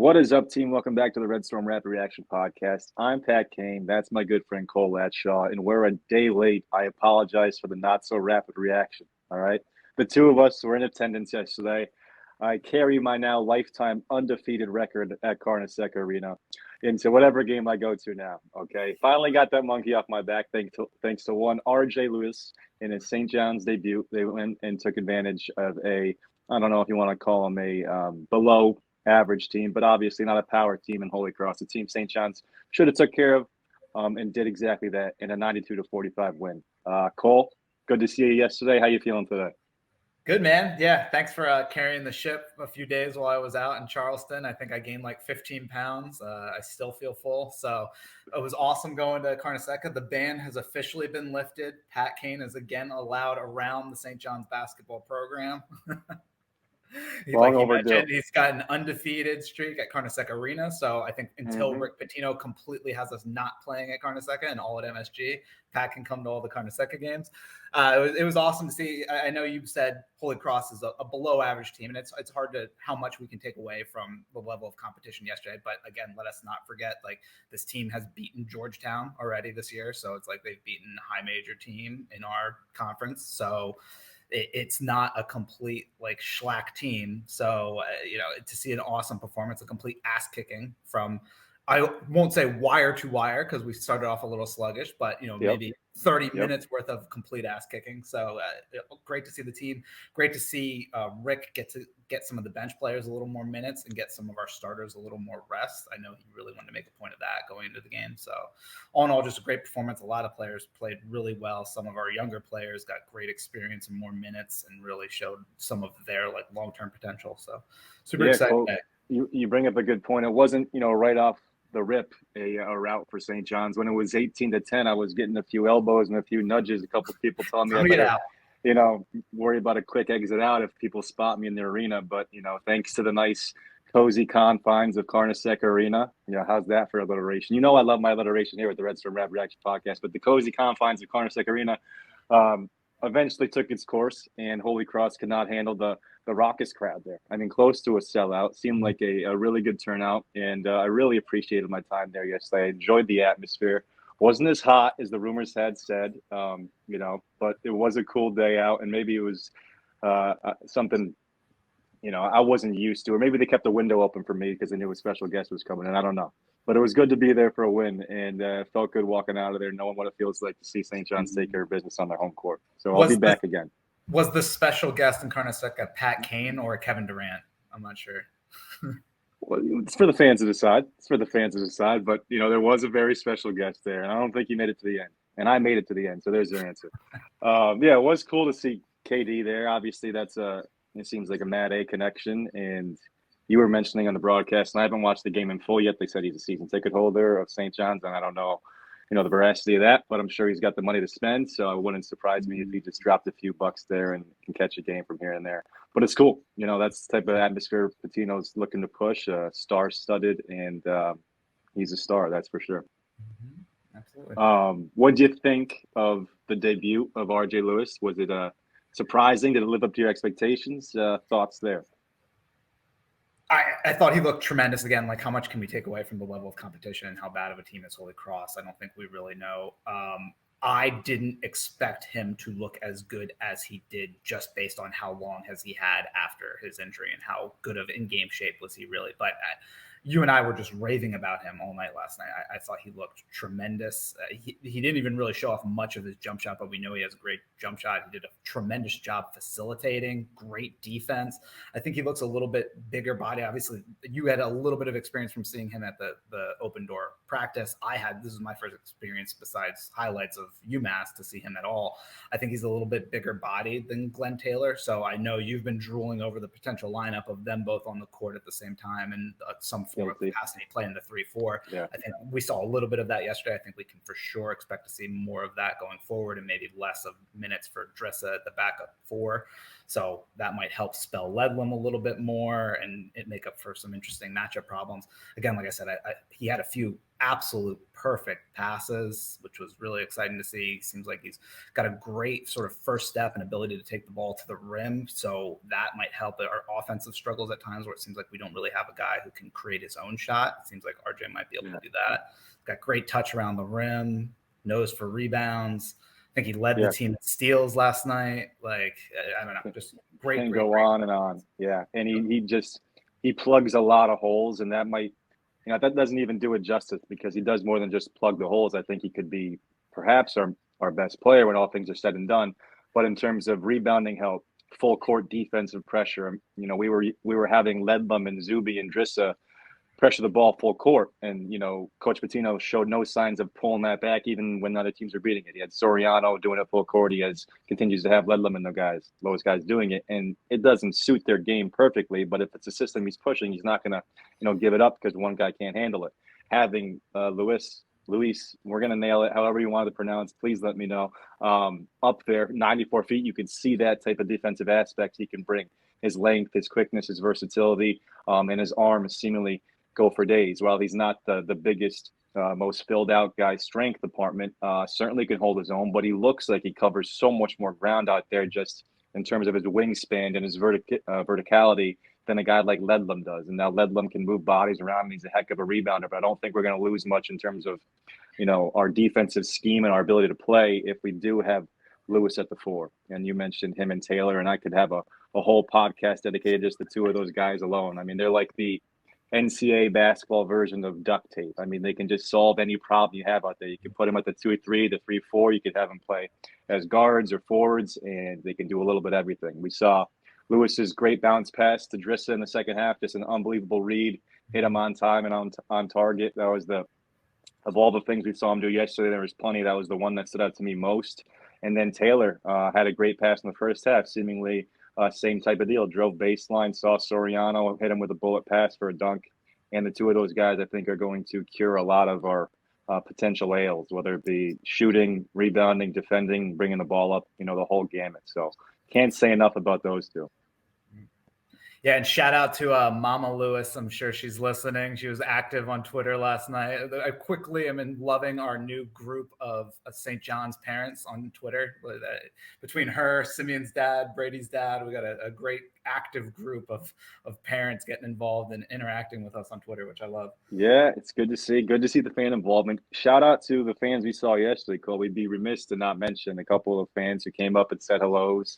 What is up, team? Welcome back to the Red Storm Rapid Reaction Podcast. I'm Pat Kane. That's my good friend Cole Latshaw, and we're a day late. I apologize for the not-so-rapid reaction, all right? The two of us were in attendance yesterday. I carry my now lifetime undefeated record at Carnesecca Arena into whatever game I go to now, okay? Finally got that monkey off my back thanks to one R.J. Lewis in his St. John's debut. They went and took advantage of I don't know if you want to call him a below average team, but obviously not a power team in Holy Cross. The team St. John's should have took care of and did exactly that in a 92-45 win. Cole, good to see you yesterday. How you feeling today? Good, man. Yeah, thanks for carrying the ship a few days while I was out in Charleston. I think I gained like 15 pounds. I still feel full. So it was awesome going to Carnesecca. The ban has officially been lifted. Pat Kane is again allowed around the St. John's basketball program. He's got an undefeated streak at Carnesecca Arena. So I think until Rick Pitino completely has us not playing at Carnesecca and all at MSG, Pat can come to all the Carnesecca games. It was awesome to see. I know you said Holy Cross is a below average team, and it's hard to how much we can take away from the level of competition yesterday. But again, let us not forget, like, this team has beaten Georgetown already this year. So it's like they've beaten a high major team in our conference. So it's not a complete like schlack team. So, to see an awesome performance, a complete ass kicking from, I won't say wire to wire because we started off a little sluggish, but, maybe 30 minutes worth of complete ass kicking. So great to see the team. Great to see Rick get some of the bench players a little more minutes and get some of our starters a little more rest. I know he really wanted to make a point of that going into the game. So all in all, just a great performance. A lot of players played really well. Some of our younger players got great experience and more minutes and really showed some of their like long-term potential. So super excited. Cool. You bring up a good point. It wasn't, right off the rip a route for St. John's. When it was 18-10, I was getting a few elbows and a few nudges. A couple of people telling me I better, worry about a quick exit out if people spot me in the arena. But, thanks to the nice, cozy confines of Carnesecca Arena, how's that for alliteration? I love my alliteration here with the Red Storm Rapid Reaction Podcast, but the cozy confines of Carnesecca Arena eventually took its course, and Holy Cross could not handle the raucous crowd there. I mean, close to a sellout. Seemed like a really good turnout, and I really appreciated my time there yesterday. I enjoyed the atmosphere. Wasn't as hot as the rumors had said, but it was a cool day out, and maybe it was something, I wasn't used to, or maybe they kept the window open for me because they knew a special guest was coming in. I don't know. But it was good to be there for a win, and felt good walking out of there knowing what it feels like to see St. John's take care of business on their home court. So I'll be back again. Was the special guest in Carnesecca Pat Kane or Kevin Durant? I'm not sure. Well, it's for the fans to decide. But, there was a very special guest there, and I don't think he made it to the end. And I made it to the end, so there's your answer. It was cool to see KD there. Obviously, it seems like a Mad A connection, and you were mentioning on the broadcast, and I haven't watched the game in full yet. They said he's a season ticket holder of St. John's, and I don't know, the veracity of that, but I'm sure he's got the money to spend. So it wouldn't surprise me if he just dropped a few bucks there and can catch a game from here and there. But it's cool. That's the type of atmosphere Patino's looking to push, star-studded, and he's a star, that's for sure. Absolutely. What do you think of the debut of R.J. Lewis? Was it surprising? Did it live up to your expectations? Thoughts there? I thought he looked tremendous again. Like, how much can we take away from the level of competition and how bad of a team is Holy Cross? I don't think we really know. I didn't expect him to look as good as he did just based on how long has he had after his injury and how good of in-game shape was he really. But you and I were just raving about him all night last night. I thought he looked tremendous. He didn't even really show off much of his jump shot, but we know he has a great jump shot. He did a tremendous job facilitating, great defense. I think he looks a little bit bigger body. Obviously, you had a little bit of experience from seeing him at the open door practice. This is my first experience besides highlights of UMass to see him at all. I think he's a little bit bigger body than Glenn Taylor. So I know you've been drooling over the potential lineup of them both on the court at the same time and some form of capacity playing the 3-4. Yeah. I think we saw a little bit of that yesterday. I think we can for sure expect to see more of that going forward and maybe less of minutes for Dressa at the backup 4. So that might help spell Ledlam a little bit more and it make up for some interesting matchup problems. Again, like I said, he had a few absolute perfect passes, which was really exciting to see. Seems like he's got a great sort of first step and ability to take the ball to the rim. So that might help our offensive struggles at times where it seems like we don't really have a guy who can create his own shot. It seems like RJ might be able to do that. Got great touch around the rim, nose for rebounds. I think he led the team in steals last night. Like, I don't know, just great. Can go on and on. Yeah. And he plugs a lot of holes, and that might, that doesn't even do it justice because he does more than just plug the holes. I think he could be perhaps our best player when all things are said and done. But in terms of rebounding help, full court defensive pressure, we were having Ledlum and Zuby and Drissa pressure the ball full court. And, Coach Pitino showed no signs of pulling that back, even when other teams were beating it. He had Soriano doing it full court. He continues to have Ledlum and those guys doing it. And it doesn't suit their game perfectly, but if it's a system he's pushing, he's not going to, give it up because one guy can't handle it. Having Luis, we're going to nail it. However you want to pronounce, please let me know. Up there, 94 feet, you can see that type of defensive aspect he can bring. His length, his quickness, his versatility, and his arm seemingly go for days. While he's not the biggest, most filled out guy strength department, certainly can hold his own, but he looks like he covers so much more ground out there just in terms of his wingspan and his verticality than a guy like Ledlum does. And now Ledlum can move bodies around, and he's a heck of a rebounder, but I don't think we're going to lose much in terms of, our defensive scheme and our ability to play if we do have Lewis at the 4. And you mentioned him and Taylor, and I could have a whole podcast dedicated just to two of those guys alone. I mean, they're like the NCAA basketball version of duct tape. I mean, they can just solve any problem you have out there. You can put them at the 2-3, the 3-4. You could have them play as guards or forwards, and they can do a little bit of everything. We saw Lewis's great bounce pass to Drissa in the second half, just an unbelievable read, hit him on time and on target. That was of all the things we saw him do yesterday, there was plenty. That was the one that stood out to me most. And then Taylor had a great pass in the first half, seemingly same type of deal. Drove baseline, saw Soriano, hit him with a bullet pass for a dunk. And the two of those guys, I think, are going to cure a lot of our potential ails, whether it be shooting, rebounding, defending, bringing the ball up, the whole gamut. So can't say enough about those two. Yeah, and shout out to Mama Lewis. I'm sure she's listening. She was active on Twitter last night. I quickly am loving our new group of St. John's parents on Twitter. Between her, Simeon's dad, Brady's dad, we got a great active group of parents getting involved and interacting with us on Twitter, which I love. Yeah, it's good to see. Good to see the fan involvement. Shout out to the fans we saw yesterday, Cole. We'd be remiss to not mention a couple of fans who came up and said hellos.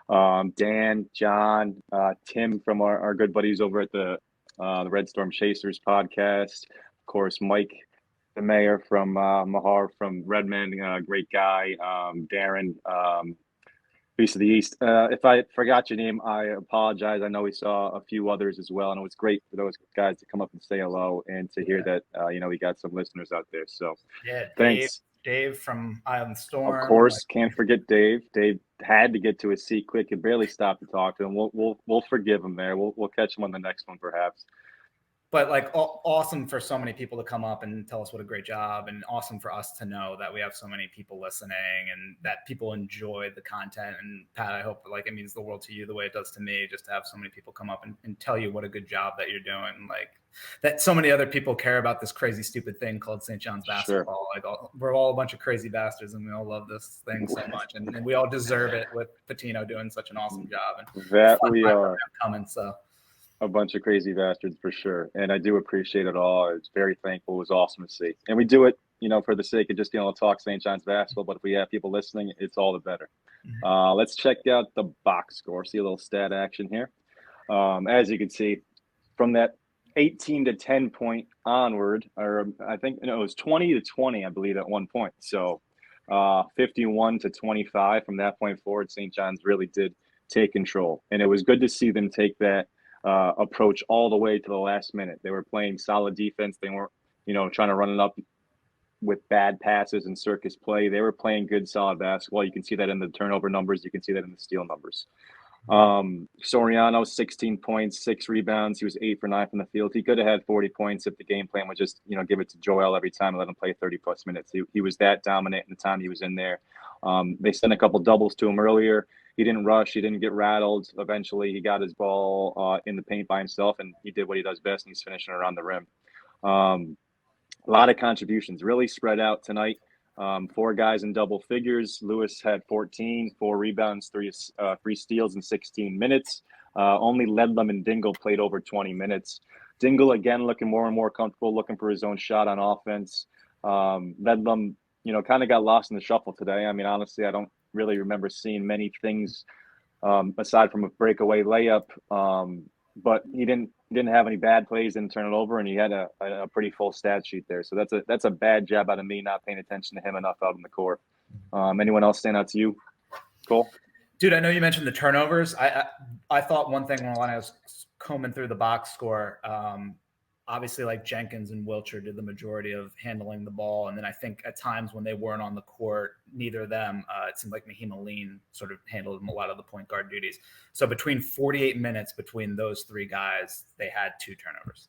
Dan, John, Tim from our good buddies over at the Red Storm Chasers podcast. Of course, Mike, the mayor from Mahar from Redmond, great guy. Darren, Beast of the East. If I forgot your name, I apologize. I know we saw a few others as well, and it was great for those guys to come up and say hello and to hear that, we got some listeners out there. So yeah, thanks. Dave from Island Storm. Of course, can't forget Dave. Dave had to get to his seat quick. Could barely stop to talk to him. We'll forgive him there. We'll catch him on the next one, perhaps. But awesome for so many people to come up and tell us what a great job, and awesome for us to know that we have so many people listening and that people enjoy the content. And Pat, I hope it means the world to you the way it does to me, just to have so many people come up and tell you what a good job that you're doing. Like that so many other people care about this crazy, stupid thing called St. John's basketball. Sure. We're all a bunch of crazy bastards, and we all love this thing so much, and we all deserve it with Pitino doing such an awesome job. And that we are coming. So. A bunch of crazy bastards for sure. And I do appreciate it all. It's very thankful. It was awesome to see. And we do it, for the sake of just, talk St. John's basketball. But if we have people listening, it's all the better. Mm-hmm. Let's check out the box score. See a little stat action here. As you can see, from that 18-10 point onward, or I think it was 20-20, I believe, at one point. So 51-25 from that point forward, St. John's really did take control. And it was good to see them take that approach all the way to the last minute. They were playing solid defense. They weren't, trying to run it up with bad passes and circus play. They were playing good, solid basketball. You can see that in the turnover numbers. You can see that in the steal numbers. Soriano, 16 points, 6 rebounds. He was 8 for 9 from the field. He could have had 40 points if the game plan was just, give it to Joel every time and let him play 30-plus minutes. He was that dominant in the time he was in there. They sent a couple doubles to him earlier. He didn't rush. He didn't get rattled. Eventually, he got his ball in the paint by himself, and he did what he does best, and he's finishing around the rim. lot of contributions, really spread out tonight. 4 guys in double figures. Lewis had 14, 4 rebounds, 3 steals in 16 minutes. Only Ledlum and Dingle played over 20 minutes. Dingle, again, looking more and more comfortable, looking for his own shot on offense. Ledlum, kind of got lost in the shuffle today. I mean, honestly, I don't really remember seeing many things aside from a breakaway layup. But he didn't have any bad plays, didn't turn it over, and he had a pretty full stat sheet there. So that's a bad job out of me not paying attention to him enough out in the court. Anyone else stand out to you, Cole? Dude, I know you mentioned the turnovers. I thought one thing when I was combing through the box score, obviously like Jenkins and Wilcher did the majority of handling the ball. And then I think at times when they weren't on the court, neither of them, it seemed like Mahim Aline sort of handled a lot of the point guard duties. So between 48 minutes between those 3 guys, they had 2 turnovers.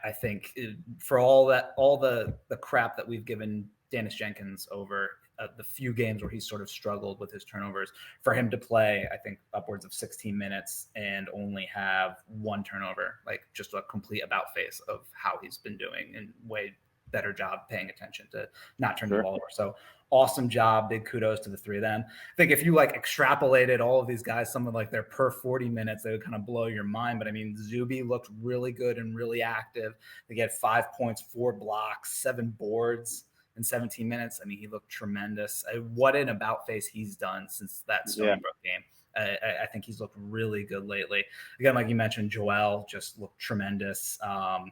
I think for all the crap that we've given Dennis Jenkins over the few games where he's sort of struggled with his turnovers, for him to play, I think, upwards of 16 minutes and only have 1 turnover, like just a complete about face of how he's been doing, and way better job paying attention to not turn the ball over. So awesome job. Big kudos to the 3 of them. I think if you like extrapolated all of these guys, some of like their per 40 minutes, they would kind of blow your mind. But I mean, Zuby looked really good and really active. They get 5 points, 4 blocks, 7 boards in 17 minutes. I mean, he looked tremendous. What an about face he's done since that Stony Brook game. I think he's looked really good lately. Again, like you mentioned, Joel just looked tremendous. I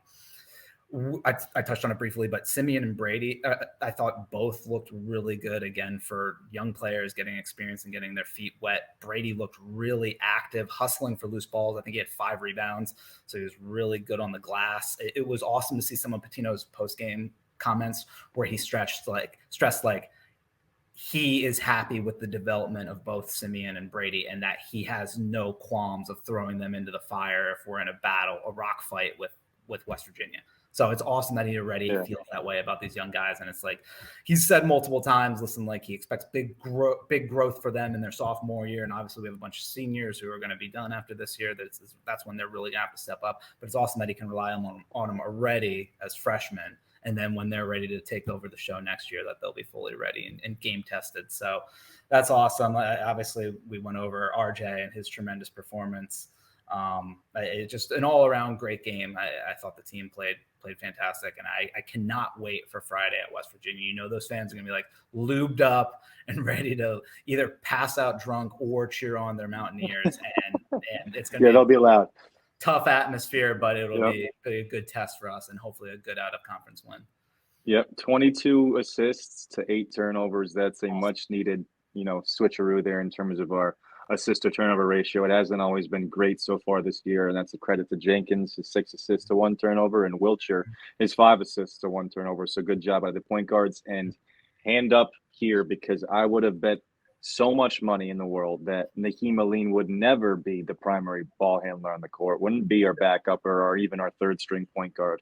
touched on it briefly, but Simeon and Brady, I thought both looked really good again for young players getting experience and getting their feet wet. Brady looked really active, hustling for loose balls. I think he had 5 rebounds, so he was really good on the glass. It was awesome to see some of Patino's post-game comments where he stressed like he is happy with the development of both Simeon and Brady, and that he has no qualms of throwing them into the fire if we're in a rock fight with West Virginia. So it's awesome that he already feels that way about these young guys. And it's like he's said multiple times, listen, like he expects big growth for them in their sophomore year. And obviously we have a bunch of seniors who are going to be done after this year. That's when they're really going to have to step up. But it's awesome that he can rely on them already as freshmen. And then when they're ready to take over the show next year, that they'll be fully ready and game tested. So that's awesome. Obviously, we went over RJ and his tremendous performance. It's just an all-around great game. I thought the team played fantastic, and I cannot wait for Friday at West Virginia. Those fans are going to be like lubed up and ready to either pass out drunk or cheer on their Mountaineers, and it's going to they'll be loud. Tough atmosphere, but it'll be a good test for us and hopefully a good out-of-conference win. Yep, 22 assists to 8 turnovers. That's a much-needed, switcheroo there in terms of our assist-to-turnover ratio. It hasn't always been great so far this year, and that's a credit to Jenkins, his 6 assists to 1 turnover, and Wilcher, his 5 assists to 1 turnover. So good job by the point guards. And hand up here, because I would have bet so much money in the world that Mahim Aline would never be the primary ball handler on the court, wouldn't be our backup or even our 3rd-string point guard.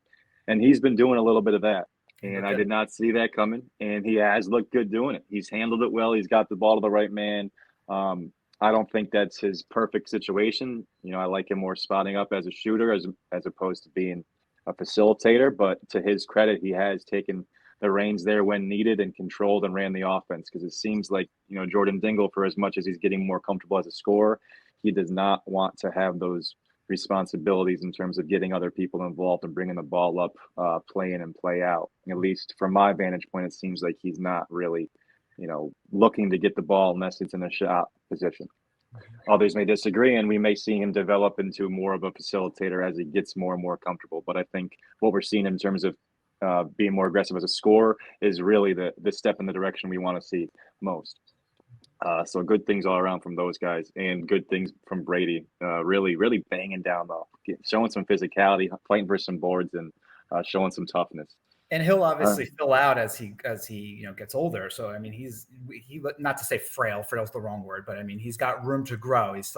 And he's been doing a little bit of that. And I did not see that coming. And he has looked good doing it. He's handled it well. He's got the ball to the right man. I don't think that's his perfect situation. I like him more spotting up as a shooter as opposed to being a facilitator. But to his credit, he has taken the reins there when needed and controlled and ran the offense, because it seems like, Jordan Dingle, for as much as he's getting more comfortable as a scorer, he does not want to have those responsibilities in terms of getting other people involved and bringing the ball up, play in and play out. At least from my vantage point, it seems like he's not really, looking to get the ball unless it's in a shot position. Others may disagree, and we may see him develop into more of a facilitator as he gets more and more comfortable. But I think what we're seeing in terms of being more aggressive as a scorer is really the step in the direction we want to see most. So good things all around from those guys, and good things from Brady. Really, really banging down, though, showing some physicality, fighting for some boards, and showing some toughness. And he'll obviously fill out as he gets older. So I mean, he's not to say frail. Frail's the wrong word, but I mean, he's got room to grow. He's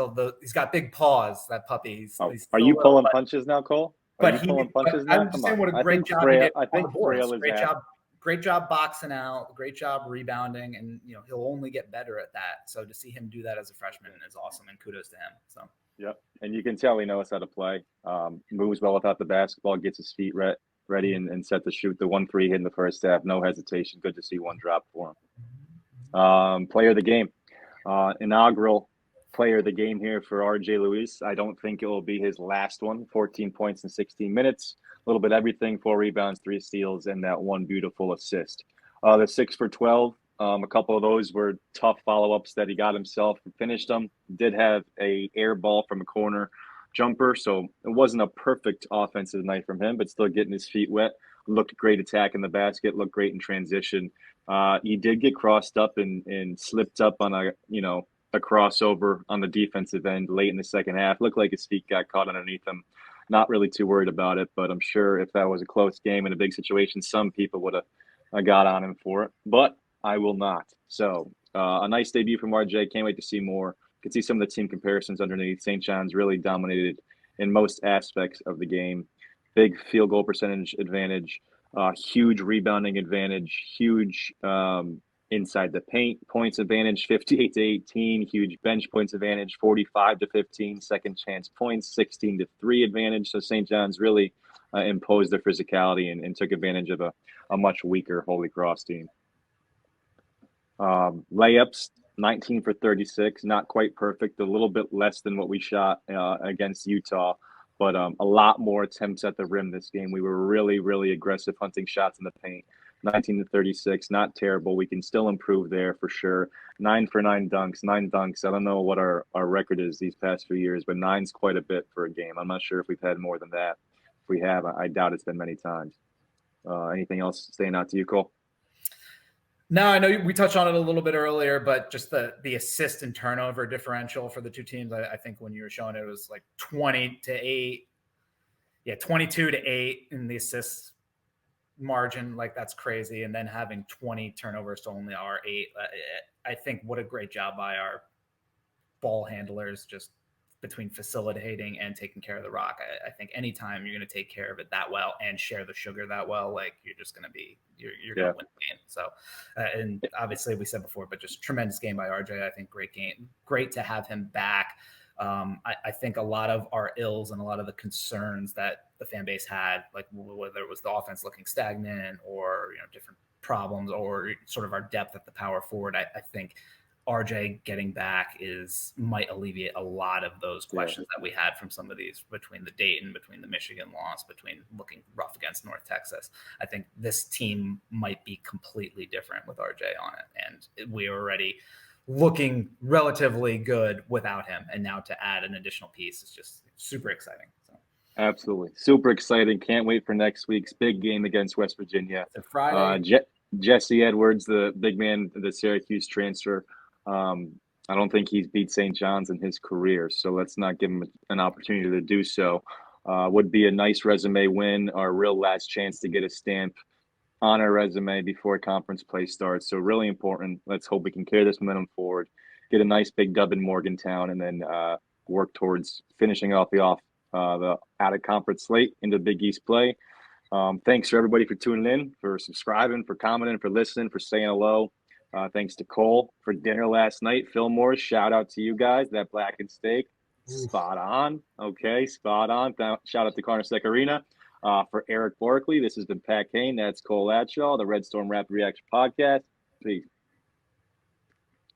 got big paws. That puppy. Are you pulling punches now, Cole? I'm just saying what a great job he did on the boards. Great job boxing out. Great job rebounding, and he'll only get better at that. So to see him do that as a freshman is awesome, and kudos to him. So yep, and you can tell he knows how to play. Moves well without the basketball, gets his feet ready and set to shoot. The 1-3 hit in the first half, no hesitation. Good to see one drop for him. Player of the game, inaugural player of the game here for RJ Luis. I don't think it will be his last one. 14 points in 16 minutes, a little bit everything, 4 rebounds, 3 steals, and that one beautiful assist. The 6 for 12. A couple of those were tough follow-ups that he got himself and finished them. Did have a air ball from a corner jumper, so it wasn't a perfect offensive night from him, but still getting his feet wet. Looked great attacking the basket, looked great in transition. He did get crossed up and slipped up on a crossover on the defensive end late in the second half. Looked like his feet got caught underneath him. Not really too worried about it, but I'm sure if that was a close game in a big situation, some people would have got on him for it. But I will not. So a nice debut from RJ. Can't wait to see more. Could see some of the team comparisons underneath. St. John's really dominated in most aspects of the game. Big field goal percentage advantage, huge rebounding advantage, huge inside the paint points advantage, 58-18, huge bench points advantage, 45-15, second chance points, 16-3 advantage. So St. John's really imposed their physicality and took advantage of a much weaker Holy Cross team. Layups, 19 for 36, not quite perfect, a little bit less than what we shot against Utah, but a lot more attempts at the rim this game. We were really, really aggressive hunting shots in the paint. 19 to 36, not terrible. We can still improve there for sure. 9 for 9 dunks, 9 dunks. I don't know what our record is these past few years, but 9's quite a bit for a game. I'm not sure if we've had more than that. If we have, I doubt it's been many times. Anything else staying out to you, Cole? No, I know we touched on it a little bit earlier, but just the assist and turnover differential for the two teams. I think when you were showing it, it was like 20-8. Yeah, 22-8 in the assists margin. Like, that's crazy. And then having 20 turnovers to only our 8. I think what a great job by our ball handlers, just between facilitating and taking care of the rock. I think anytime you're going to take care of it that well and share the sugar that well, like, you're just going to be, you're going to win the game. So, and obviously we said before, but just tremendous game by RJ. I think great game, great to have him back. I think a lot of our ills and a lot of the concerns that the fan base had, like whether it was the offense looking stagnant or, different problems or sort of our depth at the power forward, I think RJ getting back might alleviate a lot of those questions that we had from some of these, between the Dayton, between the Michigan loss, between looking rough against North Texas. I think this team might be completely different with RJ on it. And we are already looking relatively good without him. And now to add an additional piece is just super exciting. So. Absolutely. Super exciting. Can't wait for next week's big game against West Virginia. It's a Friday. Jesse Edwards, the big man, the Syracuse transfer. I don't think he's beat St. John's in his career, so let's not give him an opportunity to do so. Would be a nice resume win, our real last chance to get a stamp on our resume before conference play starts. So really important. Let's hope we can carry this momentum forward, get a nice big dub in Morgantown, and then work towards finishing off the out-of-conference slate into Big East play. Thanks for everybody for tuning in, for subscribing, for commenting, for listening, for saying hello. Thanks to Cole for dinner last night. Phil Morris, shout out to you guys. That blackened steak, spot on. Okay, spot on. Shout out to Carnesec Arena. For Eric Barkley, this has been Pat Kane. That's Cole Atshaw, the Red Storm Rapid Reaction Podcast. Peace.